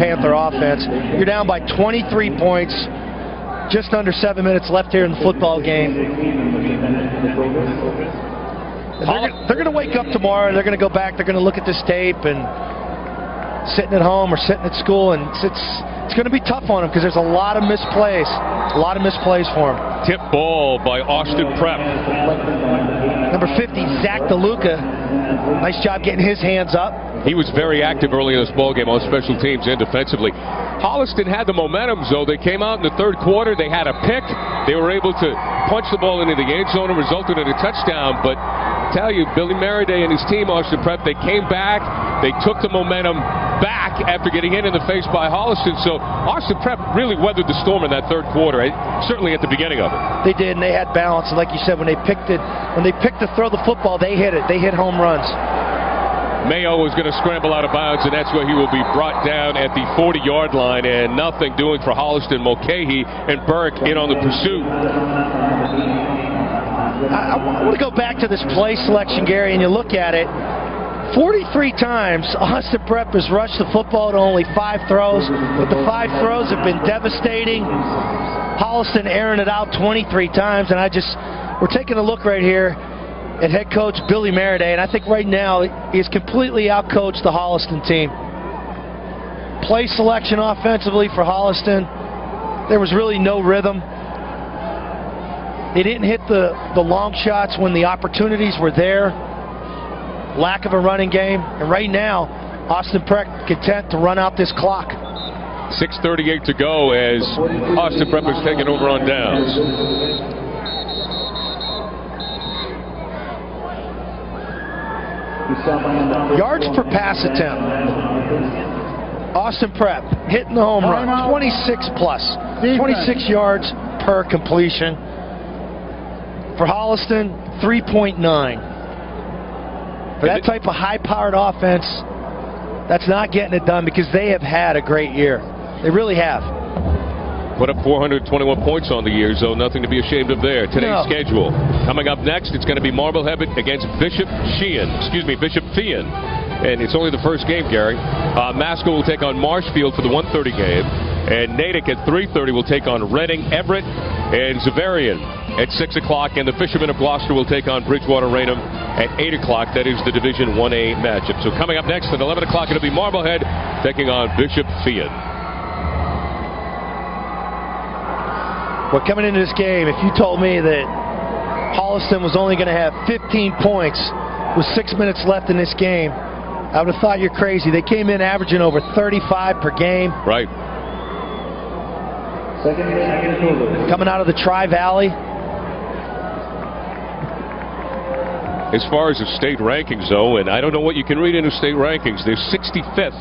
Panther offense. You're down by 23 points, just under 7 minutes left here in the football game. They're going to wake up tomorrow, and they're going to go back, they're going to look at this tape, and sitting at home or sitting at school, and it's going to be tough on them because there's a lot of misplays. A lot of misplays for them. Tip ball by Austin Prep. Number 50, Zach DeLuca. Nice job getting his hands up. He was very active early in this ball game on special teams and defensively. Holliston had the momentum, so they came out in the third quarter. They had a pick. They were able to punch the ball into the end zone and resulted in a touchdown. But I tell you, Billy Merriday and his team, Austin Prep, they came back. They took the momentum back after getting hit in the face by Holliston. So Austin Prep really weathered the storm in that third quarter, certainly at the beginning of it. They did, and they had balance. And like you said, when they picked to throw the football, they hit it. They hit home runs. Mayo is going to scramble out of bounds, and that's where he will be brought down at the 40-yard line, and nothing doing for Holliston. Mulcahy and Burke in on the pursuit. I want to go back to this play selection, Gary, and you look at it. 43 times, Austin Prep has rushed the football to only 5 throws, but the 5 throws have been devastating. Holliston airing it out 23 times, and we're taking a look right here at head coach Billy Merriday, and I think right now he's completely outcoached the Holliston team. Play selection offensively for Holliston, there was really no rhythm. They didn't hit the long shots when the opportunities were there. Lack of a running game, and right now Austin Prep content to run out this clock. 6:38 to go as Austin Prep is taking over on downs. Yards per pass attempt. Austin Prep hitting the home run, 26 plus, 26 yards per completion. For Holliston, 3.9. For that type of high-powered offense, that's not getting it done because they have had a great year. They really have. Put up 421 points on the year, so nothing to be ashamed of there. Today's schedule. Coming up next, it's going to be Marblehead against Bishop Fian. And it's only the first game, Gary. Masco will take on Marshfield for the 1:30 game. And Natick at 3:30 will take on Reading, Everett, and Xaverian at 6 o'clock. And the Fishermen of Gloucester will take on Bridgewater Raynham at 8 o'clock. That is the Division 1A matchup. So coming up next at 11 o'clock, it'll be Marblehead taking on Bishop Fian. Well, coming into this game, if you told me that Holliston was only going to have 15 points with 6 minutes left in this game, I would have thought you're crazy. They came in averaging over 35 per game. Right. Coming out of the Tri-Valley. As far as the state rankings, though, and I don't know what you can read into state rankings, they're 65th.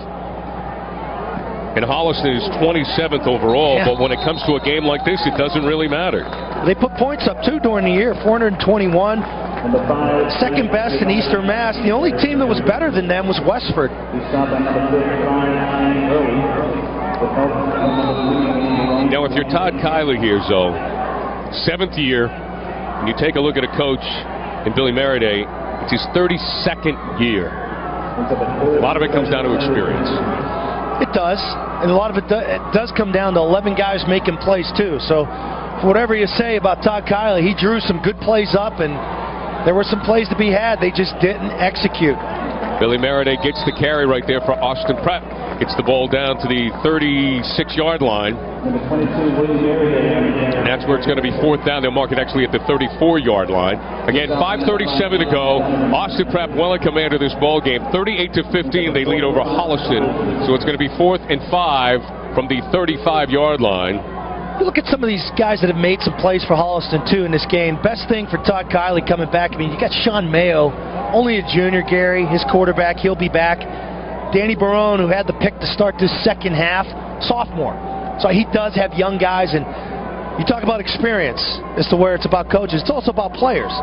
And Holliston is 27th overall, but when it comes to a game like this, it doesn't really matter. They put points up, too, during the year, 421. Second best in Eastern Mass. The only team that was better than them was Westford. Now, if you're Todd Kyler here, Zoe, 7th year, and you take a look at a coach in Billy Merriday, it's his 32nd year. A lot of it comes down to experience. It does, and a lot of it does come down to 11 guys making plays too. So for whatever you say about Todd Kiley, he drew some good plays up, and there were some plays to be had. They just didn't execute. Billy Merriday gets the carry right there for Austin Prep. Gets the ball down to the 36-yard line. And that's where it's going to be 4th down. They'll mark it actually at the 34-yard line. Again, 5:37 to go. Austin Prep well in command of this ball game. 38-15, they lead over Holliston. So it's going to be 4th and 5 from the 35-yard line. You look at some of these guys that have made some plays for Holliston, too, in this game. Best thing for Todd Kiley coming back, I mean, you got Sean Mayo, only a junior, Gary, his quarterback. He'll be back. Danny Barone, who had the pick to start this second half, sophomore. So he does have young guys, and you talk about experience as to where it's about coaches. It's also about players.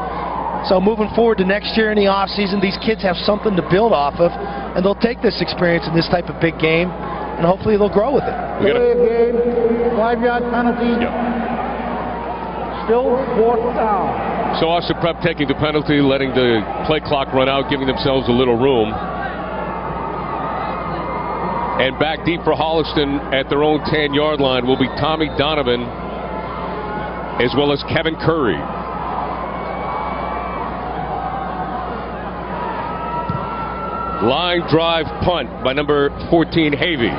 So moving forward to next year in the offseason, these kids have something to build off of, and they'll take this experience in this type of big game, and hopefully they'll grow with it. Game, 5-yard penalty. Still 4th down. So Austin Prep taking the penalty, letting the play clock run out, giving themselves a little room. And back deep for Holliston at their own 10-yard line will be Tommy Donovan as well as Kevin Curry. Line drive punt by number 14, Havey.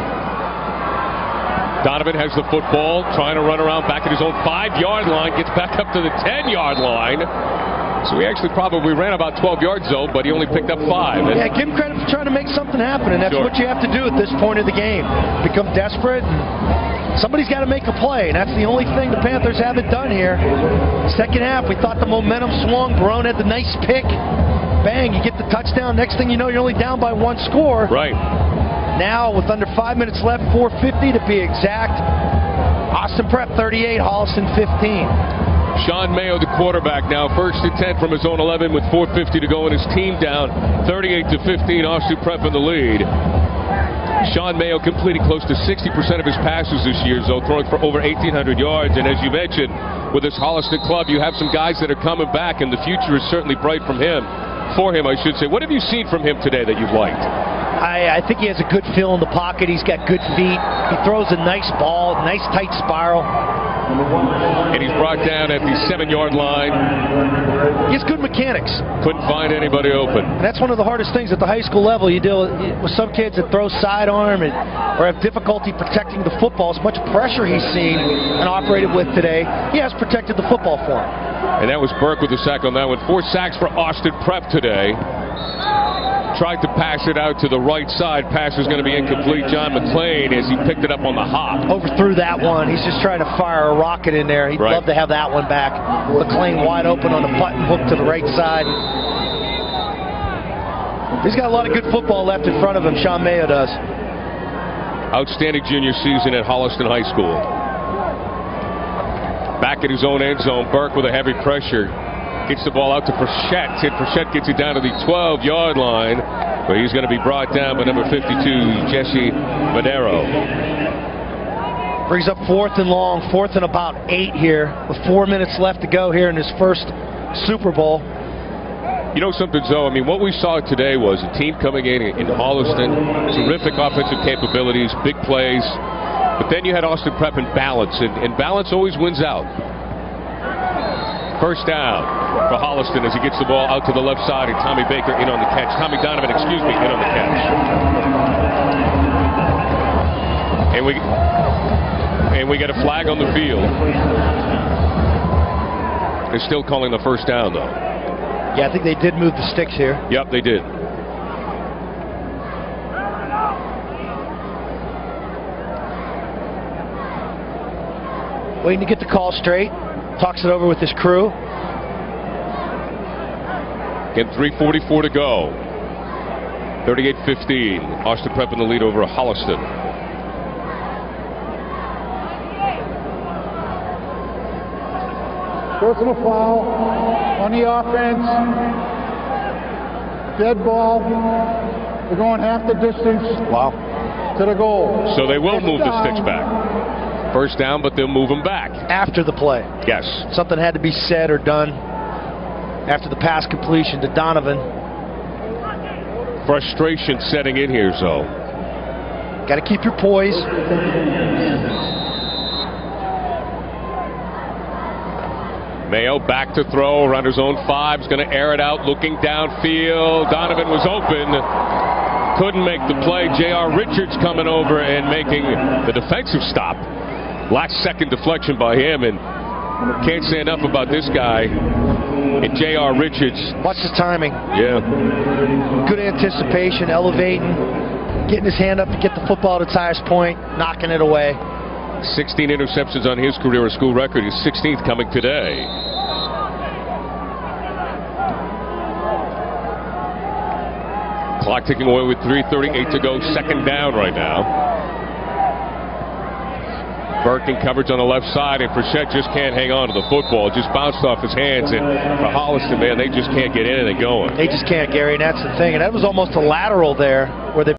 Donovan has the football, trying to run around back at his own 5-yard line, gets back up to the 10-yard line. So he actually probably ran about 12 yards though, but he only picked up 5. Yeah, give him credit for trying to make something happen, and that's what you have to do at this point of the game. Become desperate. Somebody's got to make a play, and that's the only thing the Panthers haven't done here. Second half, we thought the momentum swung. Barone had the nice pick. Bang, you get the touchdown. Next thing you know, you're only down by 1 score. Right. Now, with under 5 minutes left, 4:50 to be exact. Austin Prep 38, Holliston 15. Sean Mayo, the quarterback, now 1st and 10 from his own 11 with 4:50 to go, and his team down 38-15. Austin Prep in the lead. Sean Mayo completing close to 60% of his passes this year, though, throwing for over 1,800 yards. And as you mentioned, with this Holliston club, you have some guys that are coming back, and the future is certainly bright for him, I should say. What have you seen from him today that you've liked? I think he has a good feel in the pocket. He's got good feet. He throws a nice ball, nice tight spiral. And he's brought down at the 7-yard line. He has good mechanics. Couldn't find anybody open. And that's one of the hardest things at the high school level. You deal with some kids that throw sidearm or have difficulty protecting the football. As much pressure he's seen and operated with today, he has protected the football for him. And that was Burke with the sack on that one. 4 sacks for Austin Prep today. Tried to pass it out to the right side. Pass was going to be incomplete. John McClain, as he picked it up on the hop. Overthrew that one. He's just trying to fire a rocket in there. He'd love to have that one back. McClain wide open on the button hook to the right side. He's got a lot of good football left in front of him, Sean Mayo does. Outstanding junior season at Holliston High School. Back at his own end zone, Burke with a heavy pressure. Gets the ball out to Prechette, and Prechette gets it down to the 12-yard line, where he's going to be brought down by number 52, Jesse Madero. Brings up 4th and long, 4th and about 8 here, with 4 minutes left to go here in his first Super Bowl. You know something, Zoe? I mean, what we saw today was a team coming in Holliston, terrific offensive capabilities, big plays, but then you had Austin Prep in balance, and balance always wins out. First down for Holliston as he gets the ball out to the left side, and Tommy Baker in on the catch. Tommy Donovan, excuse me, in on the catch. And we get a flag on the field. They're still calling the first down, though. Yeah, I think they did move the sticks here. Yep, they did. Waiting to get the call straight. Talks it over with his crew. Again, 3:44 to go. 38-15. Austin Prep in the lead over Holliston. Personal foul on the offense. Dead ball. They're going half the distance. Wow. To the goal. So they will move the sticks back. First down, but they'll move them back. After the play. Yes. Something had to be said or done after the pass completion to Donovan. Frustration setting in here, so. Got to keep your poise. Mayo back to throw around his own 5. Is going to air it out, looking downfield. Donovan was open. Couldn't make the play. J.R. Richards coming over and making the defensive stop. Last second deflection by him, and can't say enough about this guy and J.R. Richards. Watch the timing. Yeah. Good anticipation, elevating, getting his hand up to get the football to its highest point, knocking it away. 16 interceptions on his career, a school record. His 16th coming today. Clock ticking away with 3:38 to go. Second down right now. Burke in coverage on the left side, and Prechette just can't hang on to the football. It just bounced off his hands, and for Holliston, man, they just can't get anything going. They just can't, Gary, and that's the thing. And that was almost a lateral there where they